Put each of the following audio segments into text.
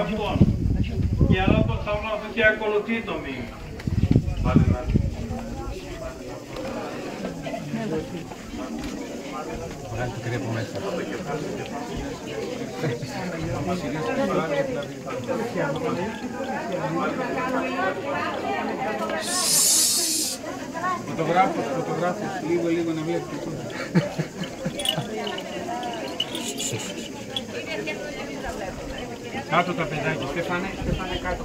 αυτόν. Και αλλά το θαύμα αυτό και ακολουθεί το μήνυμα. Βγάλει το κρύο από μέσα. Φωτογράφος, λίγο να βλέπει το κόμμα. Κάτω τα παιδάκια, Στέφανε, κάτω,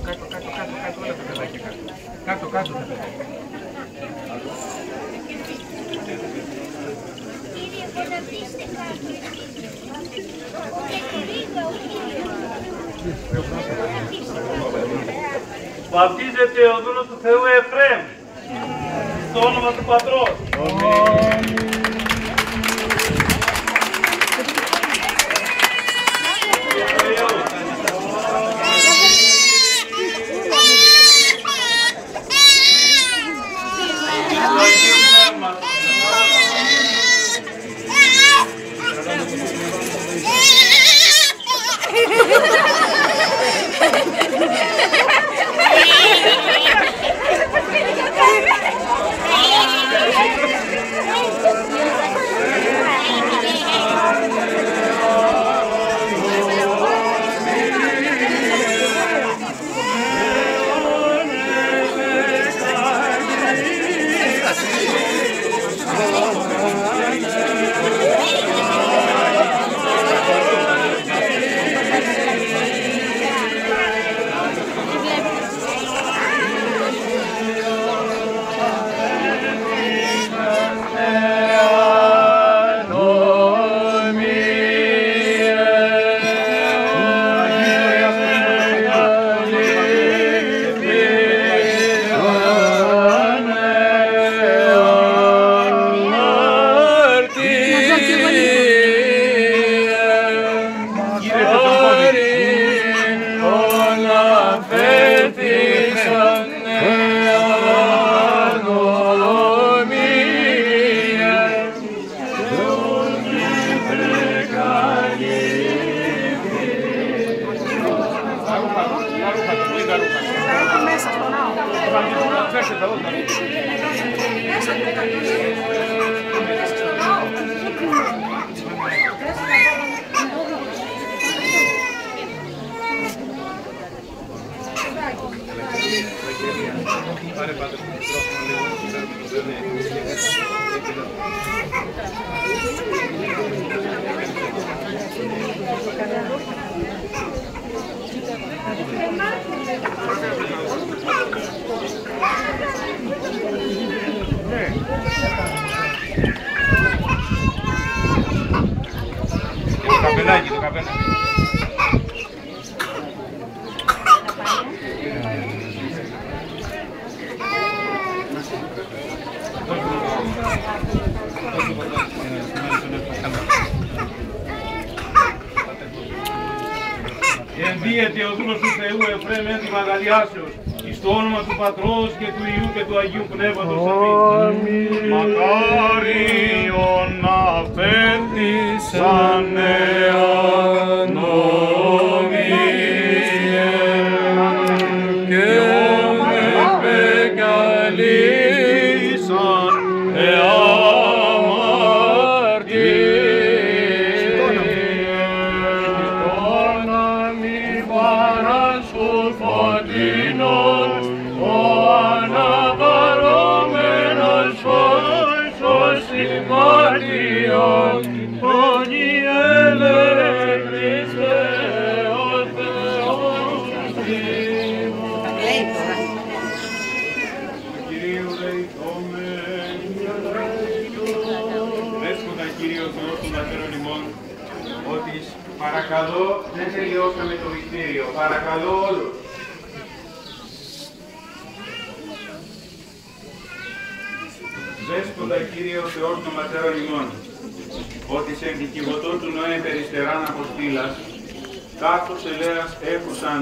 όλα τα παιδάκια κάτω. Κάτω τα παιδάκια. Βαπτίζεται ο δούλος του Θεού Εφραίμ, στο όνομα του Πατρός. καπελάκι, το καπελάκι. Ενδύεται ο δούλος του Θεού Εφραίμ εν τη Μαγαλιάσεως, εις το όνομα του Πατρός και του Υιού και του Αγίου Πνεύματος. Αμήν. Μακάριον αφέτησαν εανομιεν και επεκαλύσαν Παρακαλώ, δεν τελειώσαμε το μυστήριο. Παρακαλώ όλους. Δέσποτα Κύριε ο Θεός των Πατέρων ημών, ότι σε εγκυκηγωτό του Νοέ περιστεράν αποστήλας, κάθος ελέας έχουσαν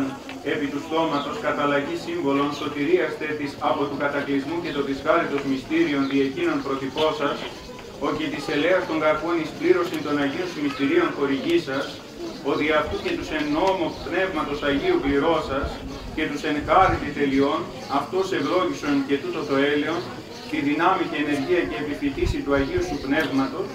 επί του στόματος καταλλαγή σύμβολων σωτηρίας τέτης από του κατακλυσμού και το δυσχάριτος μυστήριων δι' εκείνων προτυπώσας, ο και της ελέας των καρπών εις πλήρωσιν των Αγίων Μυστηρίων χορηγήσας, ο δι' αυτού και τους εν νόμο πνεύματος Αγίου πληρώσας και τους εν χάρητη τελειών, αυτός ευλόγησον και τούτο το έλεον, τη δυνάμει και ενεργία και επιφυτίση του Αγίου σου Πνεύματος,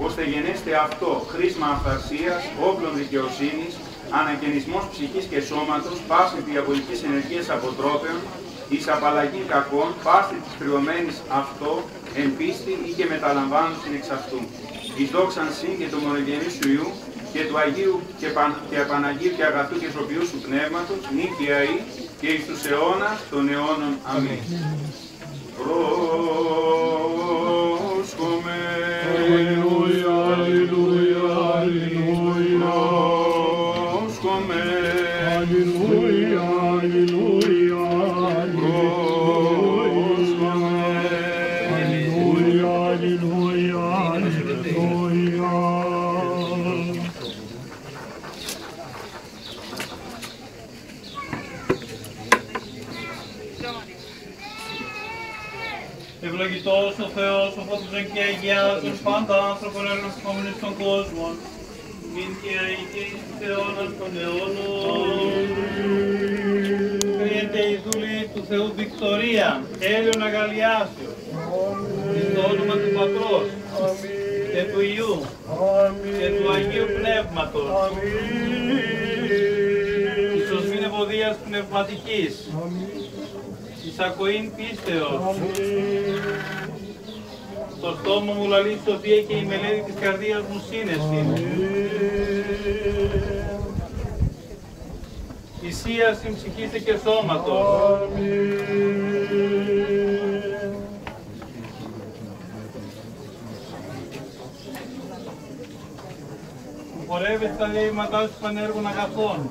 ώστε γενέστε αυτό χρήσμα αυθαρσίας, όπλων δικαιοσύνης, ανακαινισμός ψυχής και σώματος, πάση διαβολικής ενεργίας αποτρόπαιων, εις απαλλαγήν κακών, πάση της κρυωμένης αυτό, εν πίστη ή και μεταλαμβάνωσιν εξ αυτού. Εις δόξαν συν και το μονογενή σου Υιού και του Αγίου και Παναγίου και αγαθού και σωπιού σου Πνεύματος, νύχια ή και εις τους αιώνας των αιώνων. Αμήν. Πρόσχομαι. Αλληλούια, αλληλούια, αλληλούια. Πρόσχομαι. Αλληλούια, αλληλούια, πρόσχομαι. Αλληλούια, αλληλούια, αλληλούια. Ευλογητός ο Θεός, ο Φώτισον και αγιάζων πάντα άνθρωπον ερχόμενοι στον κόσμο, μην και αίκαι εις τους αιώνας των αιώνων. Κριέται η δούλη του Θεού Βικτωρία, έλεον αγαλιάσεως, εις το όνομα του Πατρός και του Υιού και του Αγίου Πνεύματος, εις οσμήν ευωδίας πνευματικής, εις ακοήν πίστεως, στο στόμα μου λαλεί σοφία και η μελέτη της καρδίας μου σύνεση. Ισίαση ψυχής και σώματος. Πορεύεσαι τα διαβήματά σου πανέργων αγαθών.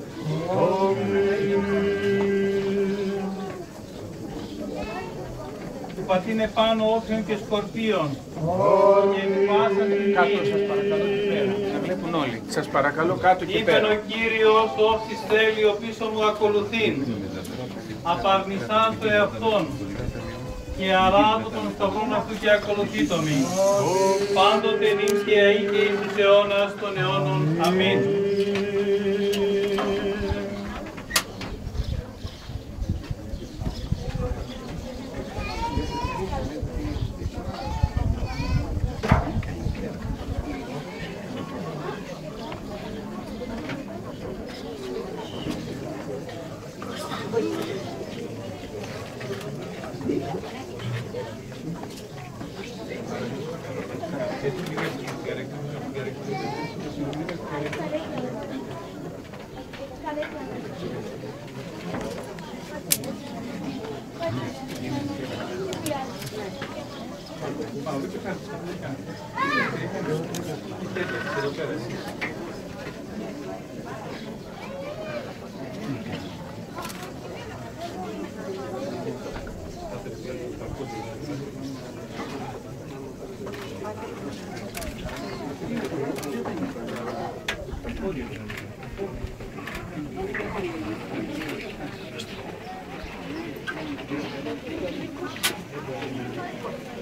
Πατήνε πάνω όφιον και σκορπίων και επιπάσαν την Κάτω σας παρακαλώ εκεί πέρα, να βλέπουν όλοι. Σας παρακαλώ κάτω εκεί πέρα. Είπεν ο Κύριος, όφτης θέλει ο πίσω μου ακολουθήν. Απαρνησάν το εαυτόν και αράδο των σταυρών αυτού και ακολουθεί το μη. Πάντοτε νυν και αεί και εις τους αιώνας των αιώνων. Αμήν.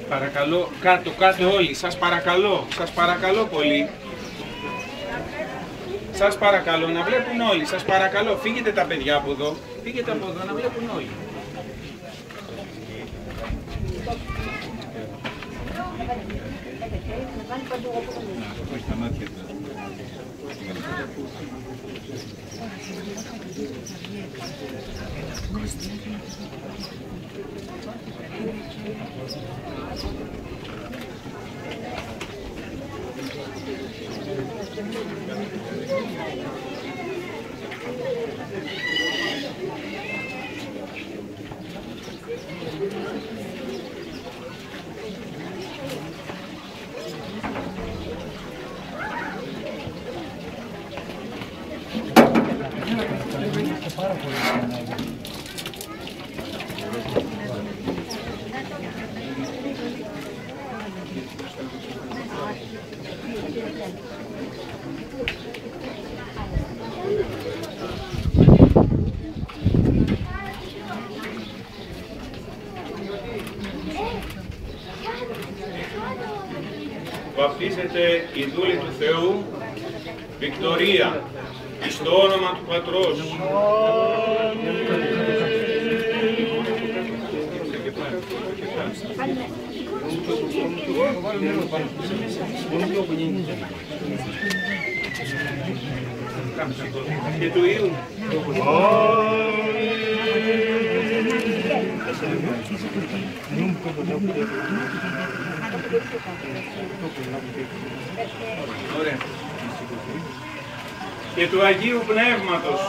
Παρακαλώ, κάτω όλοι, σας παρακαλώ πολύ. Σας παρακαλώ, να βλέπουν όλοι, σας παρακαλώ, φύγετε τα παιδιά από εδώ, φύγετε από εδώ, να βλέπουν όλοι. Βαπτίζεται η δούλη του Θεού Βικτωρία, εις το όνομα του Πατρός και του Υιού. Ωραία. Και του Αγίου Πνεύματος.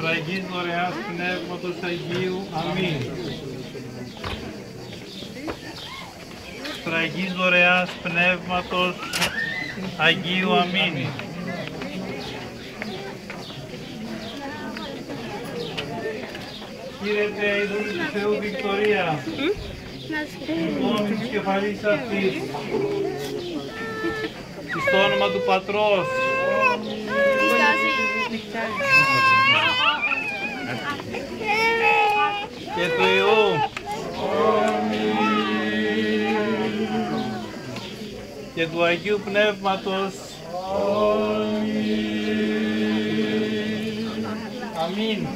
Σφραγής δωρεάς Πνεύματος Αγίου. Αμήν. Σφραγής δωρεάς Πνεύματος Αγίου. Αμήν. Χαίρετε η δούλη του Θεού Βικτωρία, η της κεφαλής αυτής, στο όνομα του Πατρός και του Υιού και του Αγίου Πνεύματος. Αμήν.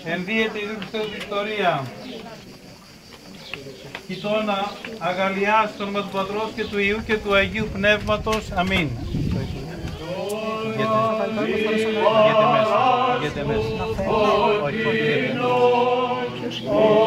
Ενδύεται η δούλη του Θεού Βικτωρία, κοιτώνα αγαλιάς στο όνομα του Πατρός και του Υιού και του Αγίου Πνεύματος. Αμήν. Βγείτε μέσα. Oh,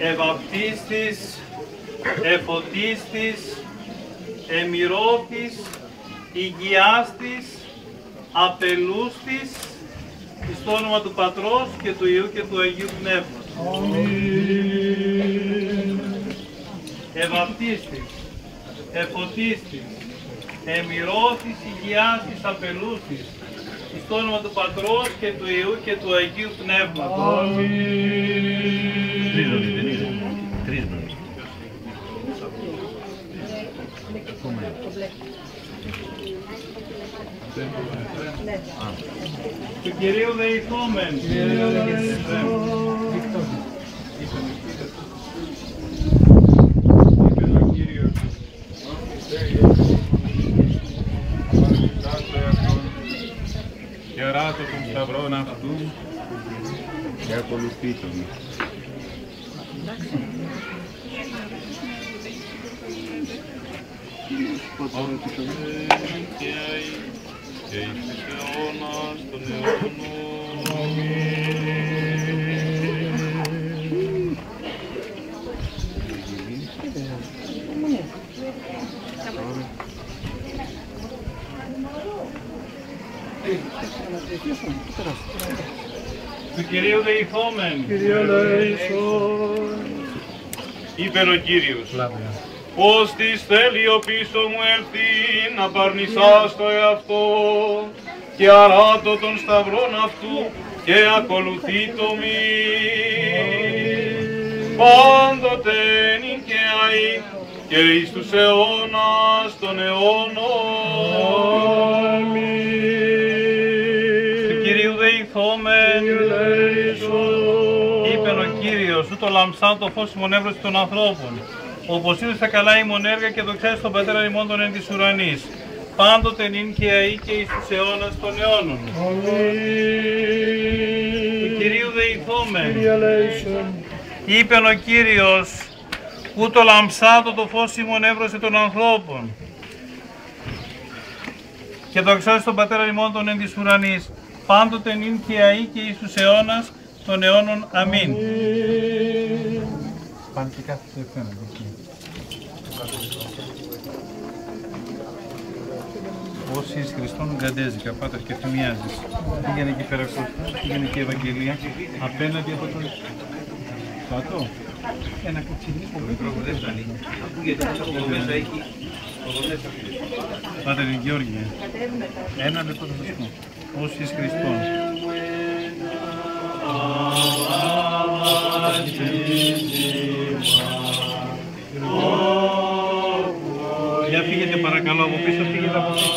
Ευαπτίστης, εφωτίστης, εμυρώθης, υγιάστης, απελούστης, στο όνομα του Πατρός και του Υιού και του Αγίου Πνεύματος. Ευαπτίστης, εφωτίστης, εμυρώθης, υγιάστης, απελούστης, στο όνομα του Πατρός και του Υιού και του Αγίου Πνεύματος. Του Κυρίου δεηθόμεν. Χαιράτω των σταυρών αυτού και ακολουθήτων. και εις της αιώνας των αιώνων. Αμήν. Του Κυρίου δεηθόμεν. Κύριε ελέησον. Είπεν ο Κύριος, πως της θέλει ο πίσω μου ελθήν να παρνησάς το εαυτό και αράτω των σταυρών αυτού και ακολουθεί το μη. Πάντοτε νυν και αεί και εις τους αιώνας των αιώνων. Του Κυρίου δεηθόμεν. Είπεν ο Κύριος, ούτω λαμψάν το φως ημών εύρωση των ανθρώπων. Όπως είδες τα καλά ημών έργα και δοξάσεις τον Πατέρα ημών των εν της ουρανής. Πάντοτε νυν και αεί και εις τους αιώνας των αιώνων. Του Κυρίου δεηθόμεν. Είπεν ο Κύριος, ούτω λαμψάτο το φως ημών εύρωση των ανθρώπων. Και δοξάσεις τον Πατέρα ημών των εν της ουρανής. Πάντοτε νυν και αεί και εις τους αιώνας των αιώνων. Αμήν. Πάνε και κάθε τελευταία. Όσοι εις Χριστόν γκαντέζικα, Πάτερ, και θυμιάζεις. Πήγαινε εκεί πέρα κοντά, πήγαινε και η Ευαγγελία, απέναντι από τον κάτω. Ένα κουτσινί που δεν φτάνει. Ακούγεται από μέσα έχει. Πάτερ Γεώργιε, ένα λεπτό θα σας πω. Όσοι εις Χριστόν. Για φύγετε παρακαλώ από πίσω, φύγετε από πίσω.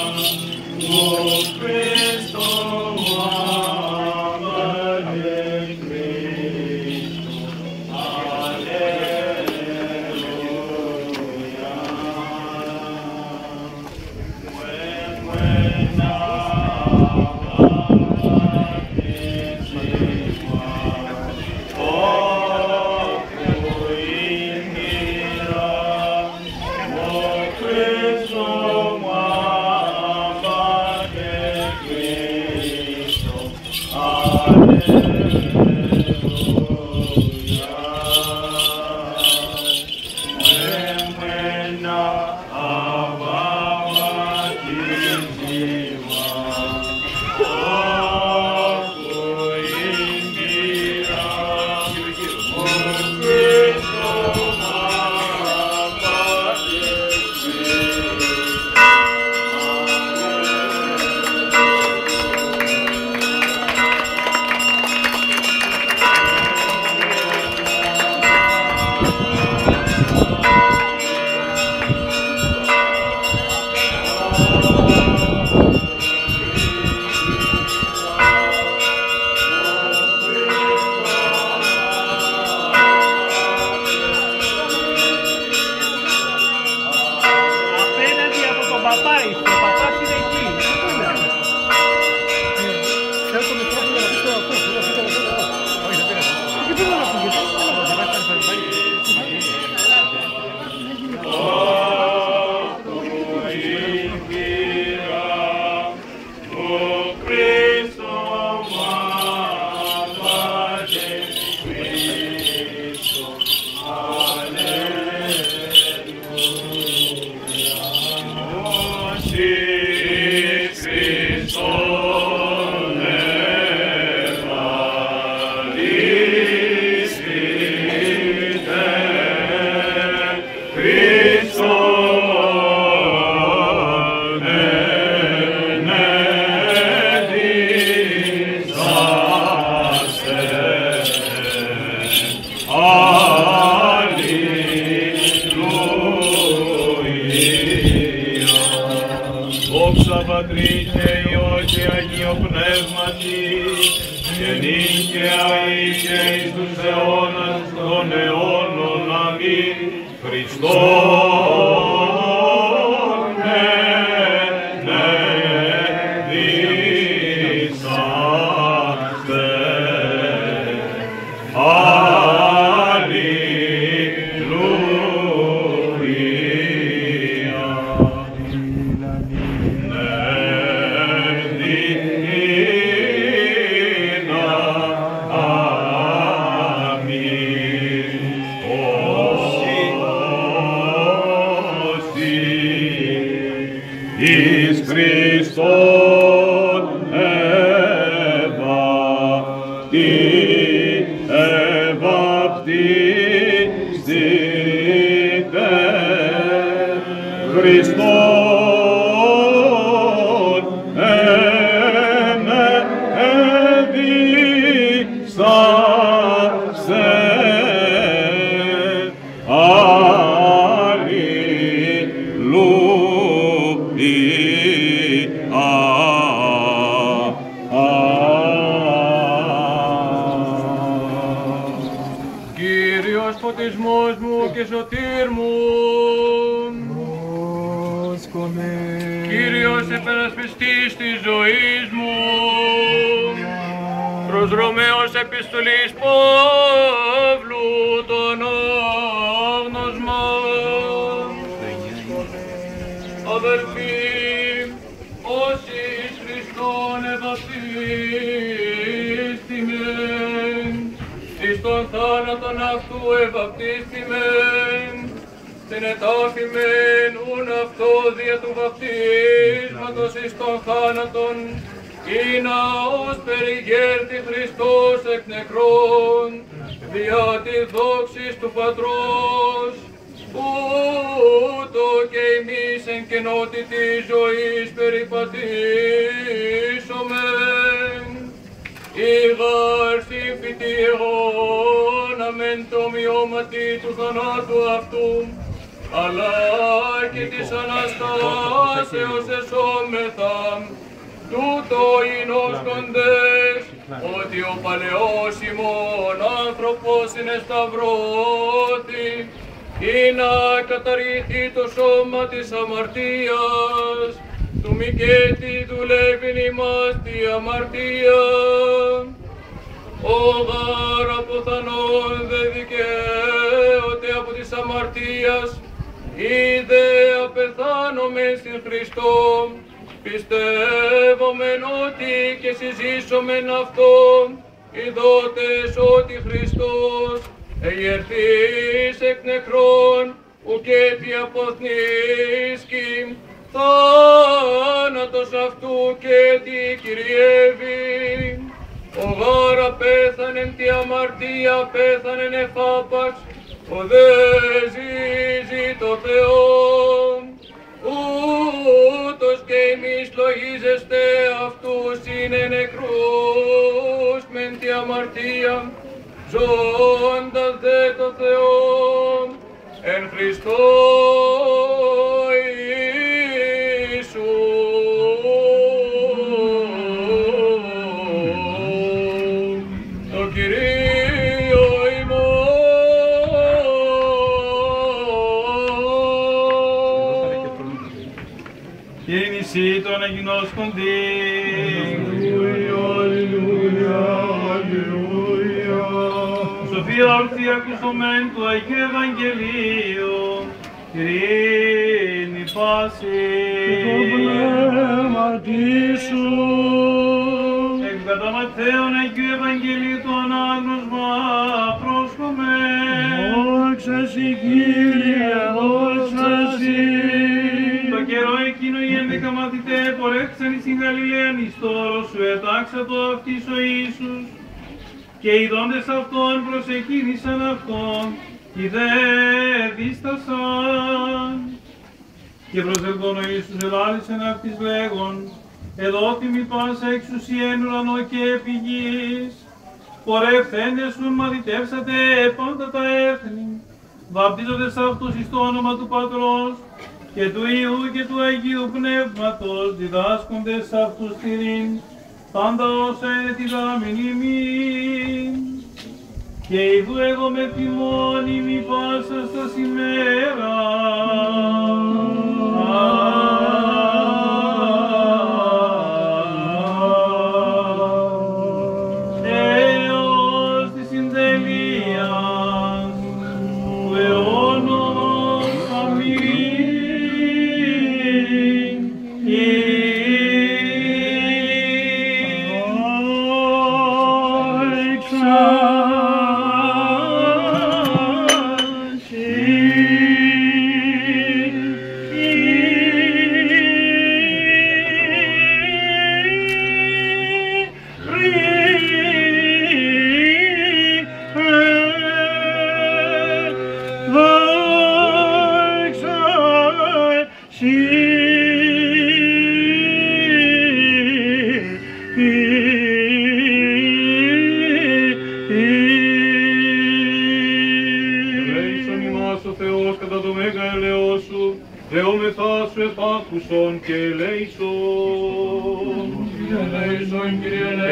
Αλληλούια. βαπτίστητε Χριστόν ενεδείξαστε. Κύριος φωτισμός μου και σωτήρ μου, Κύριος επερασπιστής της ζωής μου, προς Ρωμαίος επιστολής Παύλου τον άγνωσμα. Αδελφοί, όσοι Χριστόν ευαπτίστημεν, εις τον θάνατον αυτού ευαπτίστημεν, συνετάφημεν ούν αυτό δια του βαπτίσματος εις τον θάνατον, ή να ως περιγέρθη Χριστός εκ νεκρών, δια τη δόξης του Πατρός, ούτω και εμείς εν κενότητη ζωής περιπατήσομεν, ήγαρ συμφιτήρων αμεν το μειώματι του θανάτου αυτού, αλλά και της Αναστάσεως εσώμεθα, τούτο εινώσκοντες, ότι ο παλαιός ημών άνθρωπος είναι σταυρώθη, ή να καταργηθεί το σώμα της αμαρτίας, του Μικέτη δουλεύειν ημάς τη αμαρτία. Ο γάρ αποθανόν δε δικαίωται από της αμαρτίας, είδε απεθάνομεν στην Χριστό, πιστεύομεν ότι και συζήσομεν αυτόν, ειδότες ότι Χριστός εγερθείς εκ νεκρών, ουκέτι αποθνίσκει, θάνατος αυτού και τι κυριεύει. Ο γάρ απέθανεν τη αμαρτία, πέθανεν εφάπαξ, ο δε ζήσει το Θεό. Ούτως και εμείς λογίζεστε αυτούς είναι νεκρούς μεν τη αμαρτία, ζώντας δε το Θεό εν Χριστώ Ιησού. Το Κυρίο ημών. Και η νησί των εγινώσκοντι. Σοφία ορθή ακούσομεν του Αγίου Ευαγγελίου, ειρήνη πάση. Το πνεύματι σου. Εκ κατά Ματθαίον Αγίου Ευαγγελίου το ανάγνωσμα πρόσχομεν. Δόξα σοι Κύριε, δόξα σοι. Το καιρό εκείνο οι 11 μαθητέ πορεύτησαν εις την Γαλιλαίαν εις το όρος σου ετάξατο αυτής ο Ιησούς. Και οι δόντες αυτών προσεκίνησαν αυτόν, οι δε δίστασαν. Και προσελθόν ο Ιησούς ελάλησεν αυτοίς λέγον, εδόθημη πάσα εξουσία εν ουρανό και επί γης. Πορευθέντες σουν μαθητεύσατε πάντα τα έθνη, βαπτίζοντες αυτούς εις το όνομα του Πατρός και του Υιού και του Αγίου Πνεύματος, διδάσκοντες αυτούς τηρήν πάντα όσα είναι τη δάμην ημίν. Και ειδού εγώ με τιμών ημί πάσα στα ημέρα. Έως της συντελείας του αιώνος. Αμήν. ο Θεός κατά το μέγα ελαιό σου, δεόμεθα σου επάκουσον και ελέησον.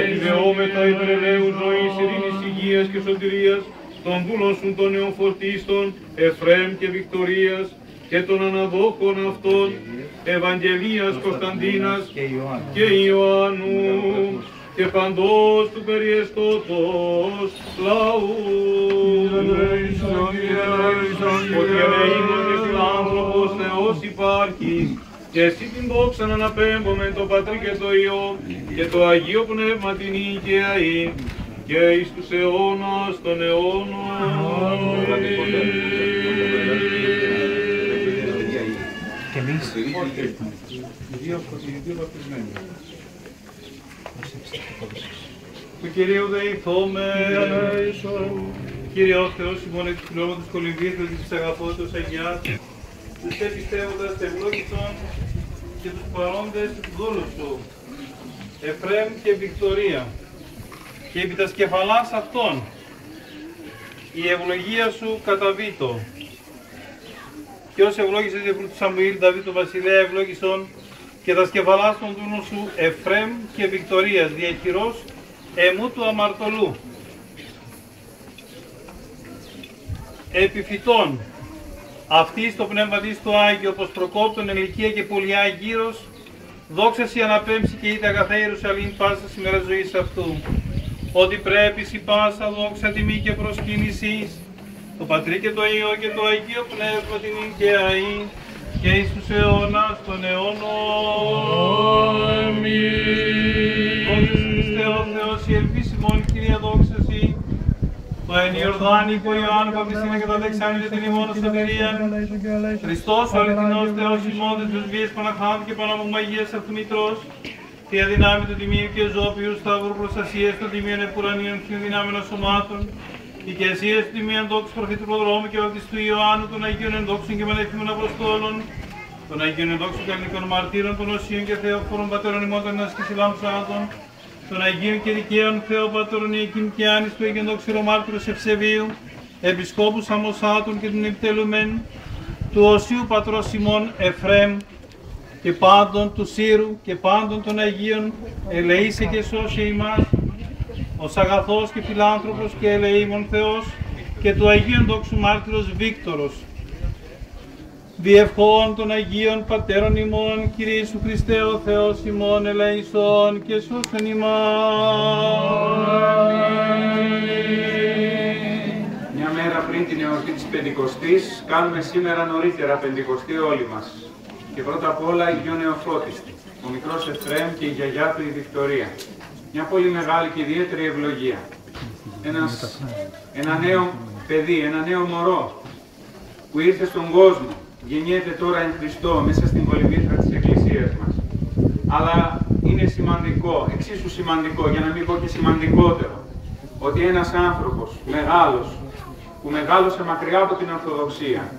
Επιβεώμεθα υπερελαίου ζωής, ειρήνης, υγείας και σωτηρίας, των δούλων σου των νεοφορτίστων, Εφραίμ και Βικτορίας, και των αναδόχων αυτών, Ευαγγελίας Κωνσταντίνας και Ιωάννου, και παντός του περιεστώτος λαού. Ότι ελεήμων και φιλάνθρωπος Θεός υπάρχει, και εσύ την δόξα να αναπέμπομεν το Πατρί και το Υιό και το Αγίο Πνεύμα την Οικαία και εις τους αιώνας των αιώνων. Και εμείς. Οι δύο βαπτισμένοι. Του Κυρίου δεηθόμεν, Κύριε ο Θεός ημών εκ του πνεύματος κολυμβήθου και της αγαθότητος Αγιάς, τους πιστεύοντας ευλόγησον και τους παρόντες του δούλου σου, Εφραίμ και Βικτορία, και επί τα σκεφαλάς αυτών, η ευλογία σου καταβήτω. Και ως ευλόγησες επί του Σαμουήλ Δαβίδ τον βασιλέα ευλόγησον και τα σκεφαλάς των δούλων σου Εφραίμ και Βικτορίας διαχειρός εμού του αμαρτωλού. Επιφυτών αυτής το πνεύμα της το Άγιο, όπως προκόπτων ηλικία και πολιά γύρος, δόξα σοι αναπέμψει και είτε αγαθέ Ιερουσαλήμ πάσα σήμερα ζωής αυτού. Ότι πρέπει σοι πάσα δόξα τιμή και προσκύνησης, το Πατρί και το Υιό και το Αγίο Πνεύμα την Οικαία και εις τους αιώνας των αιώνων. Αμήν. Δόξα Χριστέ ο Θεός, η ελπίς ημών, Κυρία δόξα σοι, το εν Ιορδάνικο Ιωάννου Βαπτιστήνα και το Αλεξάνδρεια την ημών σωτηρίαν. Χριστός ο αληθινός Θεός ημών της δεσβείας Παναχάντου και Παναμωμαγίας αυτού Μητρός, τη αδυνάμει του Τιμίου και Ζώπιου Σταύρου προστασίας των Τιμίων Επουρανίων και δυνάμεων σωμάτων, η Κεσία του Τιμίου Ενδόξου Προφήτου Προδρόμου και Βαπτιστού Ιωάννου, των Αγίων Ενδόξων και Μελεύχημων Αποστόλων, των Αγίων Ενδόξων Καλλινικών Μαρτύρων, των Οσίων και Θεοφόρων Πατέρων ημών των Ασκησιλάμ Σάντων, των Αγίων και Δικαίων Θεοπατώρων Ιεκήμ και Άνης του Αγίων Δοξηρομάρτυρος Ευσεβίου, Επισκόπου Σαμοσάτων και των Επιτελουμέν, του Οσίου Πατρός ημών Εφραίμ, και πάντων του Σύρου και πάντων των Αγίων, ελεήσε και σώσε ημάς, ως αγαθός και φιλάνθρωπος και ελεήμων Θεός, και του Αγίων Δόξου Μάρτυρος Βίκτορος, διευχών των Αγίων Πατέρων ημών, Κύριε Ιησού Χριστέ ο Θεός ημών, ελέησον και σώσον ημάς. Μια μέρα πριν την εορτή της Πεντηκοστής, κάνουμε σήμερα νωρίτερα Πεντηκοστή όλοι μας. Και πρώτα απ' όλα η πιο νεοφώτιστη, ο μικρός Εφραίμ και η γιαγιά του η Βικτορία. Μια πολύ μεγάλη και ιδιαίτερη ευλογία. Ένα νέο παιδί, ένα νέο μωρό που ήρθε στον κόσμο, γεννιέται τώρα εν Χριστώ μέσα στην κολυμβήθρα της Εκκλησίας μας. Αλλά είναι σημαντικό, εξίσου σημαντικό, για να μην πω και σημαντικότερο, ότι ένας άνθρωπος μεγάλος, που μεγάλωσε μακριά από την Ορθοδοξία,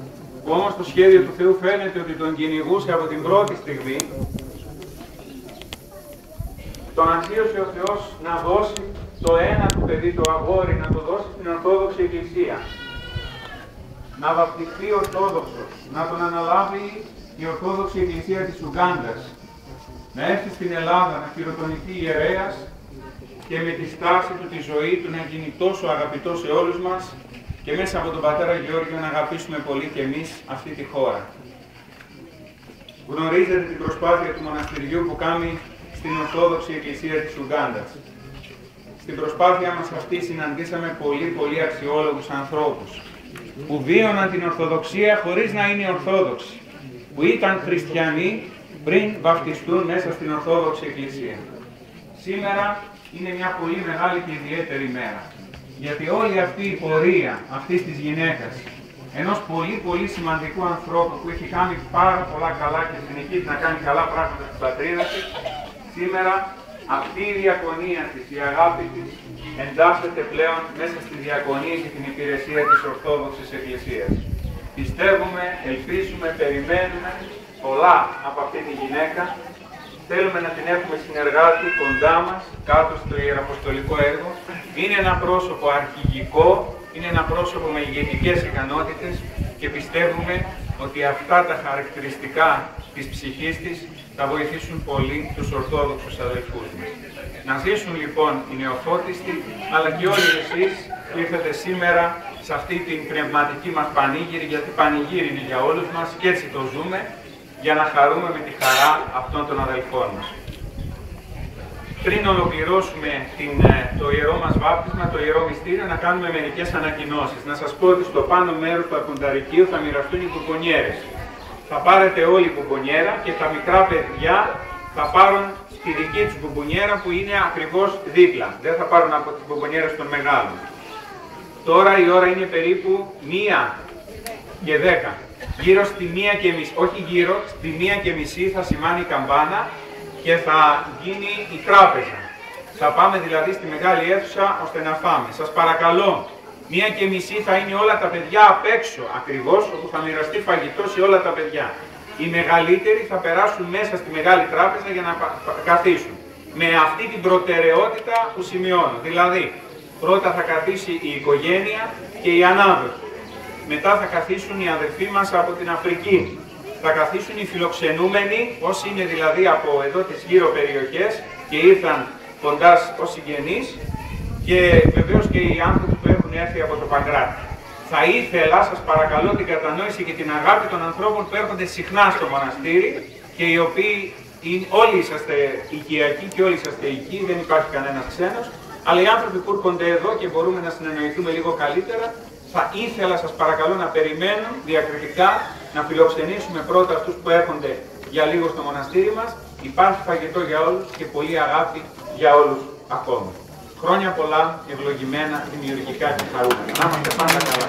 που όμως το σχέδιο του Θεού φαίνεται ότι τον κυνηγούσε από την πρώτη στιγμή, τον αξίωσε ο Θεός να δώσει το ένα του παιδί, το αγόρι, να το δώσει στην Ορθόδοξη Εκκλησία. Να βαπτιστεί Ορθόδοξος, να τον αναλάβει η Ορθόδοξη Εκκλησία της Ουγκάντας, να έρθει στην Ελλάδα, να χειροτονηθεί ιερέας και με τη στάση του, τη ζωή του, να γίνει τόσο αγαπητός σε όλους μας και μέσα από τον Πατέρα Γεώργιο να αγαπήσουμε πολύ και εμείς αυτή τη χώρα. Γνωρίζετε την προσπάθεια του μοναστηριού που κάνει στην Ορθόδοξη Εκκλησία της Ουγκάντας. Στην προσπάθεια μας αυτή συναντήσαμε πολύ αξιόλογους ανθρώπους που βίωναν την Ορθοδοξία χωρίς να είναι Ορθόδοξοι, που ήταν χριστιανοί πριν βαφτιστούν μέσα στην Ορθόδοξη Εκκλησία. Σήμερα είναι μια πολύ μεγάλη και ιδιαίτερη μέρα, γιατί όλη αυτή η πορεία αυτής της γυναίκας, ενός πολύ σημαντικού ανθρώπου που έχει κάνει πάρα πολλά καλά και συνεχίζει να κάνει καλά πράγματα στην πατρίδα της, σήμερα αυτή η διακονία της, η αγάπη της, εντάσσεται πλέον μέσα στη διακονία και την υπηρεσία της Ορθόδοξης Εκκλησίας. Πιστεύουμε, ελπίζουμε, περιμένουμε πολλά από αυτή τη γυναίκα. Θέλουμε να την έχουμε συνεργάτη κοντά μας, κάτω στο ιεραποστολικό έργο. Είναι ένα πρόσωπο αρχηγικό, είναι ένα πρόσωπο με ηγετικές ικανότητες και πιστεύουμε ότι αυτά τα χαρακτηριστικά της ψυχής της θα βοηθήσουν πολύ τους Ορθόδοξους αδελφούς μας. Να ζήσουν λοιπόν οι νεοφώτιστοι, αλλά και όλοι εσείς που ήρθατε σήμερα σε αυτή την πνευματική μας πανήγυρη, γιατί πανηγύρι είναι για όλους μας και έτσι το ζούμε, για να χαρούμε με τη χαρά αυτών των αδελφών μας. Πριν ολοκληρώσουμε το ιερό μας βάπτισμα, το ιερό μυστήριο, να κάνουμε μερικές ανακοινώσεις. Να σας πω ότι στο πάνω μέρος του αρχονταρικείου θα μοιραστούν οι μπομπονιέρες. Θα πάρετε όλη η μπομπονιέρα και τα μικρά παιδιά θα πάρουν τη δική τους μπομπονιέρα που είναι ακριβώς δίπλα. Δεν θα πάρουν από τις μπομπονιέρες των μεγάλων. Τώρα η ώρα είναι περίπου 1:10. Γύρω στη 1:30, όχι γύρω, στη 1:30 θα σημάνει η καμπάνα και θα γίνει η τράπεζα. Θα πάμε δηλαδή στη μεγάλη αίθουσα ώστε να φάμε. Σας παρακαλώ, 1:30 θα είναι όλα τα παιδιά απ' έξω ακριβώς, όπου θα μοιραστεί φαγητό σε όλα τα παιδιά. Οι μεγαλύτεροι θα περάσουν μέσα στη μεγάλη τράπεζα για να καθίσουν. Με αυτή την προτεραιότητα που σημειώνω. Δηλαδή, πρώτα θα καθίσει η οικογένεια και οι ανάδοχοι. Μετά θα καθίσουν οι αδελφοί μας από την Αφρική. Θα καθίσουν οι φιλοξενούμενοι, όσοι είναι δηλαδή από εδώ τις γύρω περιοχές και ήρθαν κοντά ως συγγενείς, και βεβαίως και οι άνθρωποι που έχουν έρθει από το Παγκράτη. Θα ήθελα, σας παρακαλώ, την κατανόηση και την αγάπη των ανθρώπων που έρχονται συχνά στο μοναστήρι και οι οποίοι όλοι είσαστε οικιακοί και όλοι είσαστε οικοί, δεν υπάρχει κανένας ξένος, αλλά οι άνθρωποι που έρχονται εδώ και μπορούμε να συνεννοηθούμε λίγο καλύτερα, θα ήθελα, σας παρακαλώ, να περιμένουν διακριτικά να φιλοξενήσουμε πρώτα αυτούς που έρχονται για λίγο στο μοναστήρι μας. Υπάρχει φαγητό για όλους και πολλή αγάπη για όλους ακόμα. Χρόνια πολλά, ευλογημένα, δημιουργικά και χαρούμενα. Να είμαστε πάντα καλά.